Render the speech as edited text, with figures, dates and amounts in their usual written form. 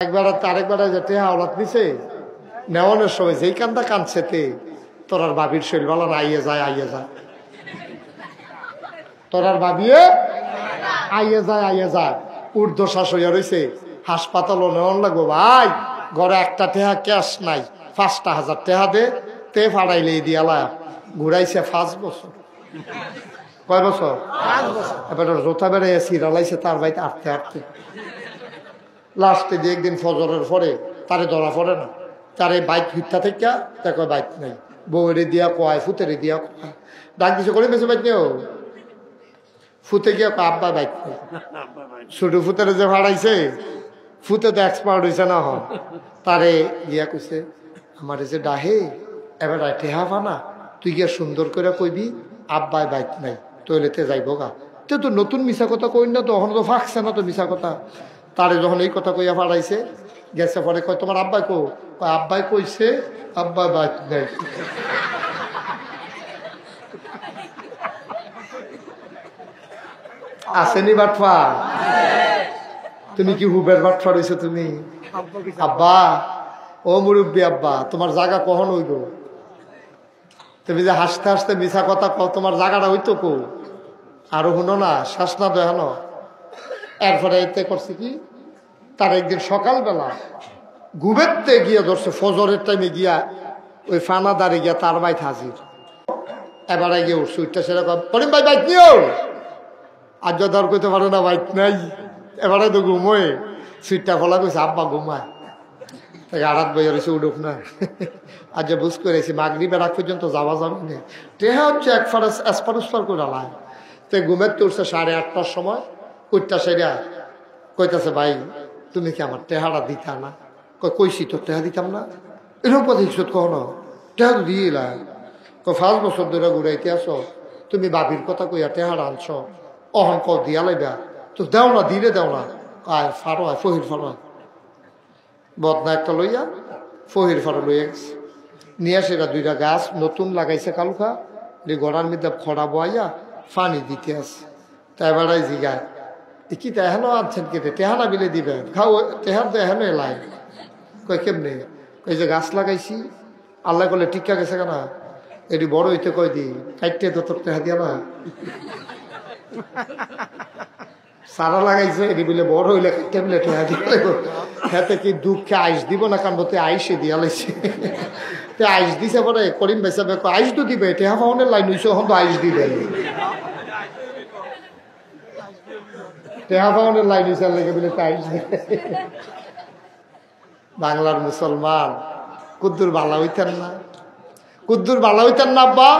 একবার আরেকবার যেতে হাওলাত নিছে নেওয়ানোর সময় যেই কান্দা কানছেতে তোরার বাবির শৈল বলা আইয়ে যায় তোরার বাবিয়ে আইয়ে যায় ঊর্ধ্বশ্বাস হইয়া রয়েছে হাসপাতালও নেওয়ান লাগবো ভাই ঘরে একটা টেহা ক্যাশ নাই 5,000 টেহা দে তে ফাড়াইলে দিয়ালা ঘুরাইছে 5 বছর। কয় বছর? 5 বছর। এবার জোতা বেড়ে সিরালাইছে তার বাড়িতে আটতে লাস্টে যে একদিন ফজরের পরে তারে ধরা পড়ে না, তারে বাইক ভিত্তা থেকে দেখো বাইক নাই, বউরে দিয়া কয় ফুতেরে দিয়া ডাক দিছে করে বেশি বাইক নেও ফুতে গিয়া আব্বা বাইক নেই। ছোট ফুতেরে যে ভাড়াইছে ফুতে তো এক্সপার্ট হয়েছে না হন, তারে গিয়া কইছে আমার যে ডাহে এবার টেহা ফানা তুই গিয়া সুন্দর করে কইবি আব্বাই বাইক নাই টয়লেটে যাইব গা। তো নতুন মিশা কথা কই না, তখন তো ফাঁকছে না তো মিশা কথা। তারে যখন এই কথা কইয়া ফাড়াইছে গেছে পরে কয় তোমার আব্বাই কো, আব্বাই কইছে আব্বাই বাইক নাই। আসেনি বাটফা? তুমি কি হুবের বাটফা রয়েছো তুমি? আব্বা ও মুরব্বী আব্বা তোমার জায়গা কখন হইব? তুমি যে হাসতে হাসতে মিশা কথা কও তোমার জায়গাটা হইতো কো? আরো শুনো না, শ্বাস না দেখানো। এরপরে এতে করছে কি, তার একদিন সকালবেলা ঘুমেরতে গিয়া ধরছে ফজরের টাইমে গিয়া ওই ফানা দাঁড়ে গিয়া তার বাইক হাজির। এবারে গিয়ে উঠছে উঠটা সেরকম করিম ভাই বাইক নিও, আজ ধর করতে পারে না বাইক নাই। এবারে তো ঘুমোয় সুইটটা ফলা কইছে আব্বা ঘুমায়, তাকে আড়াত বইয়া রয়েছে উঠুক না। আজ বুঝ করেছি মাগরিবের আগ পর্যন্ত যাওয়া যাবে না, টেহা হচ্ছে এক ফারাস এসপার করে লাই। তো ঘুমের তো উঠছে 8:30টার সময়, উঠটা সেরা কইতাছে ভাই তুমি কি আমার টেহাটা দিতা না? কইছি তোর টেহা দিতাম না, এরকম কথা হিসত কখনো টেহা তো দিয়ে লাই। 5 বছর ধরে ঘুরাইতে আসো, তুমি বাবির কথা কইয়া টেহাটা আনছ, অহন ক দিয়া লাইবা তো দেও না, দিলে দেও না। আয় ফাড়ো আয় ফহির ফাড়ো আয়। বদনা একটা লইয়া ফহির ফাড়ো লইয়া গেছে, নিয়ে সেটা 2টা গাছ নতুন লাগাইছে কালুখা, গড়ার মধ্যে খড়া বইয়া পানি দিতে আছে। তাই বেড়াই জিগায় কি তেহানো আনছেন কেটে টেহানা বিলে দিবেন খাও, টেহার তো এহানো এলাই। কয় কেমনে? কই যে গাছ লাগাইছি আল্লাহ করলে টিকা গেছে কেনা, এটি বড় হইতে কয় দি কাইটে তো তোর টেহা দিয়া না। সারা লাগাইছে এটি বলে বড় হইলে কাইটে বলে টেহা দিয়া লাগবে। হাতে কি দুঃখে আইস দিব না, কারণ বলতে আইসে দিয়া লাইছে। তে আইস দিছে পরে করিম বেসা আইস তো দিবে, টেহা পাওনের লাইন হইছে এখন তো আইস দিবে, টেহা পাওনের লাইন হইছে লেগে বলে আইস দিবে। বাংলার মুসলমান কুদ্দুর বালা হইতেন না, কুদ্দুর বালা হইতেন না আব্বা।